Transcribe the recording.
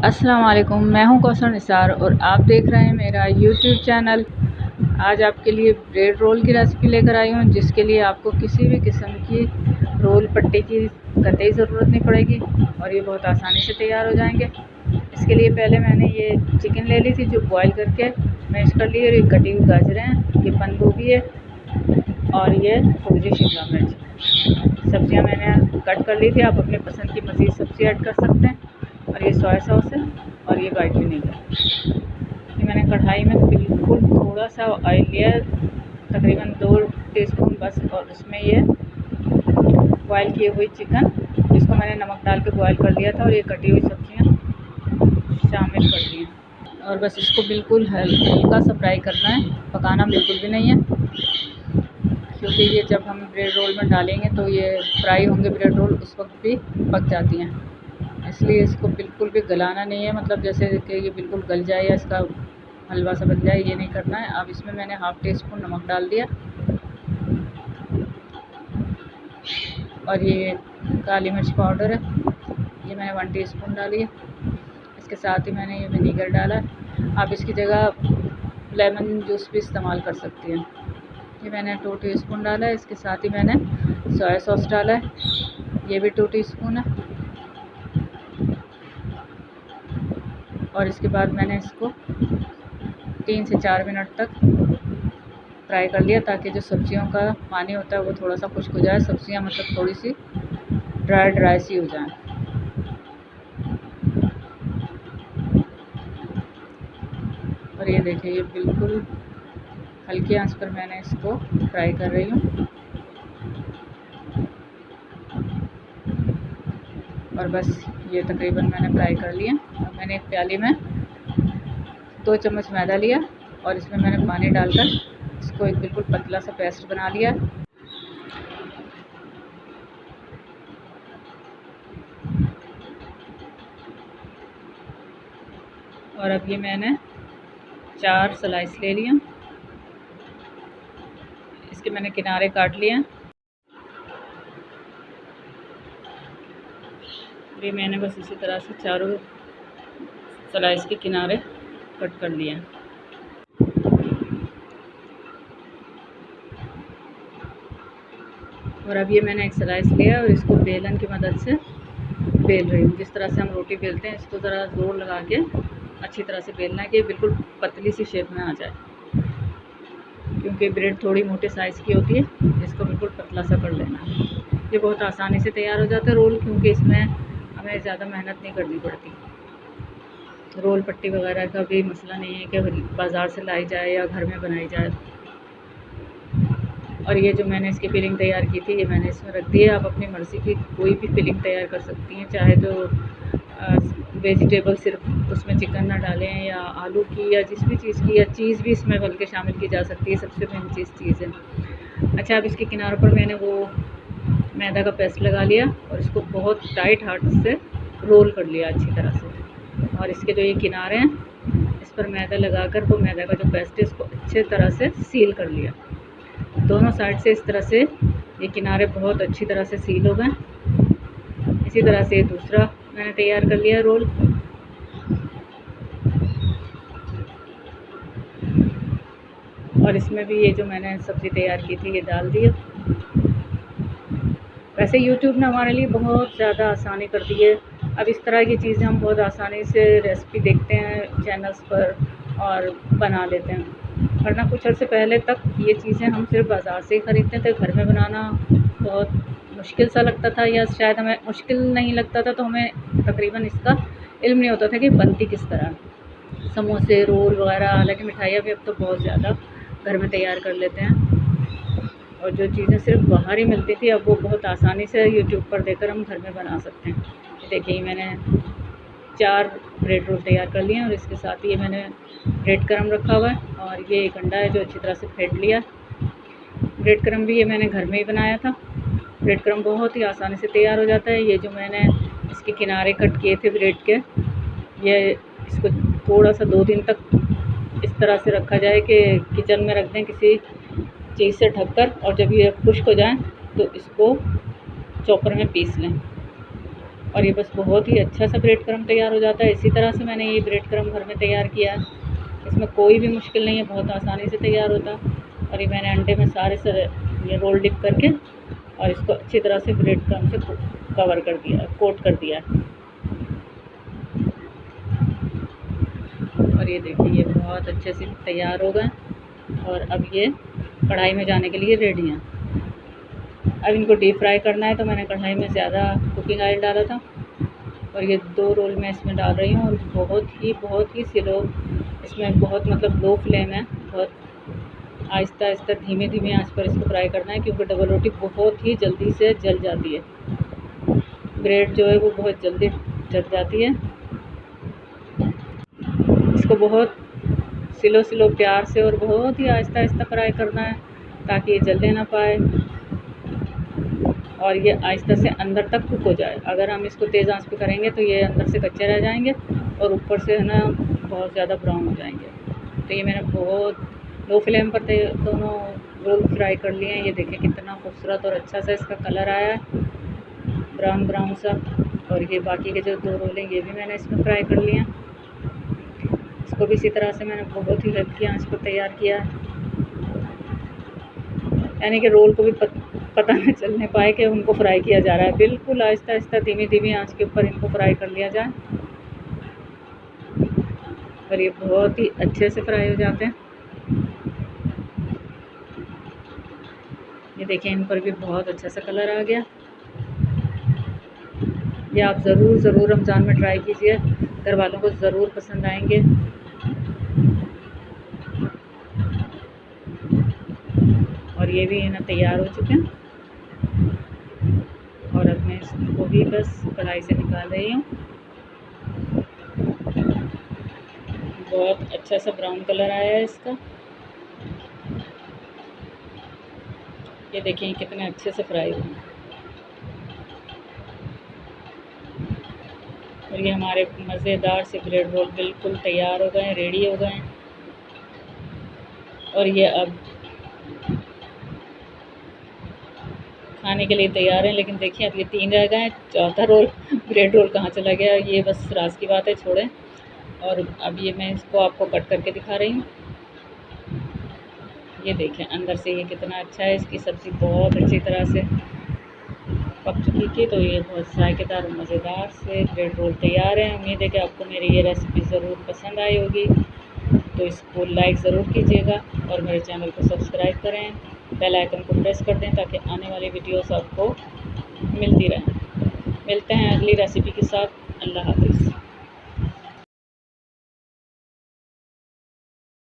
अस्सलाम वालेकुम, मैं हूं कौसर निसार और आप देख रहे हैं मेरा यूट्यूब चैनल। आज आपके लिए ब्रेड रोल की रेसिपी लेकर आई हूं, जिसके लिए आपको किसी भी किस्म की रोल पट्टी की कतई ज़रूरत नहीं पड़ेगी और ये बहुत आसानी से तैयार हो जाएंगे। इसके लिए पहले मैंने ये चिकन ले ली थी जो बॉईल करके मैश कर ली, और ये कटी हुई गाजरें हैं, ये बंद गोभी है और ये थोड़ी सी शिमला मिर्च। सब्जियां मैंने कट कर ली थी, आप अपने पसंद की मज़ीद सब्ज़ी ऐड कर सकते हैं। और ये सोया सॉस है और ये वाइट विनेगर। ये मैंने कढ़ाई में बिल्कुल थोड़ा सा ऑयल लिया है, तकरीबन 2 टीस्पून बस, और उसमें ये बॉयल किए हुई चिकन, जिसको मैंने नमक डाल के बॉयल कर लिया था, और ये कटी हुई सब्जियां शामिल कर दी हैं। और बस इसको बिल्कुल हल्का सा फ्राई करना है, पकाना बिल्कुल भी नहीं है, क्योंकि ये जब हम ब्रेड रोल में डालेंगे तो ये फ्राई होंगे ब्रेड रोल, उस वक्त भी पक जाती हैं। इसलिए इसको बिल्कुल भी गलाना नहीं है, मतलब जैसे कि ये बिल्कुल गल जाए या इसका हलवा सा बन जाए, ये नहीं करना है। अब इसमें मैंने हाफ़ टी स्पून नमक डाल दिया, और ये काली मिर्च पाउडर है, ये मैंने 1 टीस्पून डाली है। इसके साथ ही मैंने ये विनीगर डाला है, आप इसकी जगह लेमन जूस भी इस्तेमाल कर सकती हैं। ये मैंने 2 टीस्पून डाला है। इसके साथ ही मैंने सोया सॉस डाला है, ये भी 2 टीस्पून है। और इसके बाद मैंने इसको 3 से 4 मिनट तक फ्राई कर लिया, ताकि जो सब्जियों का पानी होता है वो थोड़ा सा खुश्क हो जाए, सब्जियां मतलब थोड़ी सी ड्राई सी हो जाएं। और ये देखिए, ये बिल्कुल हल्की आंच पर मैंने इसको फ्राई कर रही हूँ। और बस ये तकरीबन मैंने फ्राई कर लिया। अब मैंने एक प्याली में 2 चम्मच मैदा लिया, और इसमें मैंने पानी डालकर इसको एक बिल्कुल पतला सा पेस्ट बना लिया। और अब ये मैंने 4 स्लाइस ले लिया, इसके मैंने किनारे काट लिए हैं। ये मैंने बस इसी तरह से चारों स्लाइस के किनारे कट कर लिए हैं। और अब ये मैंने एक स्लाइस लिया और इसको बेलन की मदद से बेल रही हूँ। जिस तरह से हम रोटी बेलते हैं, इसको ज़रा ज़ोर लगा के अच्छी तरह से बेलना है कि बिल्कुल पतली सी शेप में आ जाए, क्योंकि ब्रेड थोड़ी मोटे साइज़ की होती है। इसको बिल्कुल पतला सा कर लेना है। ये बहुत आसानी से तैयार हो जाता है रोल, क्योंकि इसमें हमें ज़्यादा मेहनत नहीं करनी पड़ती। रोल पट्टी वगैरह का भी मसला नहीं है कि बाज़ार से लाई जाए या घर में बनाई जाए। और ये जो मैंने इसकी फिलिंग तैयार की थी, ये मैंने इसमें रख दी है। आप अपनी मर्ज़ी की कोई भी फिलिंग तैयार कर सकती हैं, चाहे तो वेजिटेबल सिर्फ उसमें चिकन ना डालें, या आलू की, या जिस भी चीज़ की, या चीज़ भी इसमें बल्कि शामिल की जा सकती है। सबसे मेन चीज़ है। अच्छा, अब इसके किनारों पर मैंने वो मैदा का पेस्ट लगा लिया, और इसको बहुत टाइट हाथ से रोल कर लिया अच्छी तरह से। और इसके जो ये किनारे हैं, इस पर मैदा लगाकर वो मैदा का जो पेस्ट है इसको अच्छी तरह से सील कर लिया। दोनों साइड से इस तरह से ये किनारे बहुत अच्छी तरह से सील हो गए। इसी तरह से दूसरा मैंने तैयार कर लिया रोल। और इसमें भी ये जो मैंने सब्ज़ी तैयार की थी ये डाल दी है। वैसे यूट्यूब ने हमारे लिए बहुत ज़्यादा आसानी कर दी है। अब इस तरह की चीज़ें हम बहुत आसानी से रेसिपी देखते हैं चैनल्स पर और बना लेते हैं, वरना कुछ अर्से पहले तक ये चीज़ें हम सिर्फ बाज़ार से ही ख़रीदते थे। घर में बनाना बहुत मुश्किल सा लगता था, या शायद हमें मुश्किल नहीं लगता था तो हमें तकरीबन इसका इल्म नहीं होता था कि बनती किस तरह। समोसे, रोल वगैरह, हालांकि मिठाइयाँ भी अब तो बहुत ज़्यादा घर में तैयार कर लेते हैं। और जो चीज़ें सिर्फ बाहर ही मिलती थी, अब वो बहुत आसानी से यूट्यूब पर देखकर हम घर में बना सकते हैं। देखिए, मैंने 4 ब्रेड रोल तैयार कर लिए हैं, और इसके साथ ही ये मैंने ब्रेड क्रम्ब रखा हुआ है, और ये एक अंडा है जो अच्छी तरह से फेंट लिया। ब्रेड क्रम्ब भी ये मैंने घर में ही बनाया था। ब्रेड क्रम्ब बहुत ही आसानी से तैयार हो जाता है। ये जो मैंने इसके किनारे कट किए थे ब्रेड के, ये इसको थोड़ा सा 2 दिन तक इस तरह से रखा जाए कि किचन में रख दें किसी चीज़ से ढककर, और जब ये खुश्क हो जाए तो इसको चॉपर में पीस लें। और ये बस बहुत ही अच्छा सा ब्रेड क्रम्ब तैयार हो जाता है। इसी तरह से मैंने ये ब्रेड क्रम्ब घर में तैयार किया है। इसमें कोई भी मुश्किल नहीं है, बहुत आसानी से तैयार होता है। और ये मैंने अंडे में सारे ये रोल डिप करके और इसको अच्छी तरह से ब्रेड क्रम्ब से कवर कर दिया, कोट कर दिया है। और ये देखिए ये बहुत अच्छे से तैयार हो गए और अब ये कढ़ाई में जाने के लिए रेडी हैं। अब इनको डीप फ्राई करना है, तो मैंने कढ़ाई में ज़्यादा कुकिंग ऑयल डाला था और ये 2 रोल मैं इसमें डाल रही हूँ। और बहुत ही स्लो, इसमें बहुत मतलब लो फ्लेम है, बहुत आहिस्ता आहिस्ता धीमे आंच पर इसको फ्राई करना है, क्योंकि डबल रोटी बहुत ही जल्दी से जल जाती है। ब्रेड जो है वो बहुत जल्दी जल जाती है। इसको बहुत स्लो प्यार से और बहुत ही आहिस्ता आहिस्ता फ्राई करना है, ताकि ये जलने ना पाए और ये आहिस्ता से अंदर तक कुक हो जाए। अगर हम इसको तेज़ आंच पे करेंगे तो ये अंदर से कच्चे रह जाएंगे और ऊपर से है ना बहुत ज़्यादा ब्राउन हो जाएंगे। तो ये मैंने बहुत लो फ्लेम पर दोनों रोल फ्राई कर लिए हैं। ये देखिए कितना खूबसूरत और अच्छा सा इसका कलर आया है, ब्राउन सा। और ये बाकी के जो 2 रोल हैं ये भी मैंने इसमें फ्राई कर लिए हैं। इसको भी इसी तरह से मैंने बहुत ही हल्की आंच पर तैयार किया है, यानी कि रोल को भी पता न चलने पाए कि उनको फ्राई किया जा रहा है। बिल्कुल आहिस्ता आहिस्ता धीमी आंच के ऊपर इनको फ्राई कर लिया जाए और ये बहुत ही अच्छे से फ्राई हो जाते हैं। ये देखिए इन पर भी बहुत अच्छा सा कलर आ गया। ये आप ज़रूर रमज़ान में ट्राई कीजिए, घर वालों को ज़रूर पसंद आएंगे। और ये भी ना तैयार हो चुके हैं और अब मैं इसको भी बस कढ़ाई से निकाल रही हूँ। बहुत अच्छा सा ब्राउन कलर आया है इसका। ये देखिए कितने अच्छे से फ्राई हुए हैं। और ये हमारे मज़ेदार से ब्रेड रोल बिल्कुल तैयार हो गए हैं, रेडी हो गए हैं। और ये अब खाने के लिए तैयार हैं। लेकिन देखिए अब ये 3 रह गए हैं, चौथा रोल ब्रेड रोल कहाँ चला गया, ये बस राज की बात है, छोड़ें। और अब ये मैं इसको आपको कट करके दिखा रही हूँ। ये देखें अंदर से ये कितना अच्छा है, इसकी सब्ज़ी बहुत अच्छी तरह से पक चुकी थी। तो ये बहुत जायकेदार और मज़ेदार से ब्रेड रोल तैयार है। उम्मीद है कि आपको मेरी ये रेसिपी ज़रूर पसंद आई होगी, तो इसको लाइक ज़रूर कीजिएगा और मेरे चैनल को सब्सक्राइब करें, बेल आइकन को प्रेस कर दें ताकि आने वाली वीडियोस आपको मिलती रहें। मिलते हैं अगली रेसिपी के साथ। अल्लाह हाफ़िज़।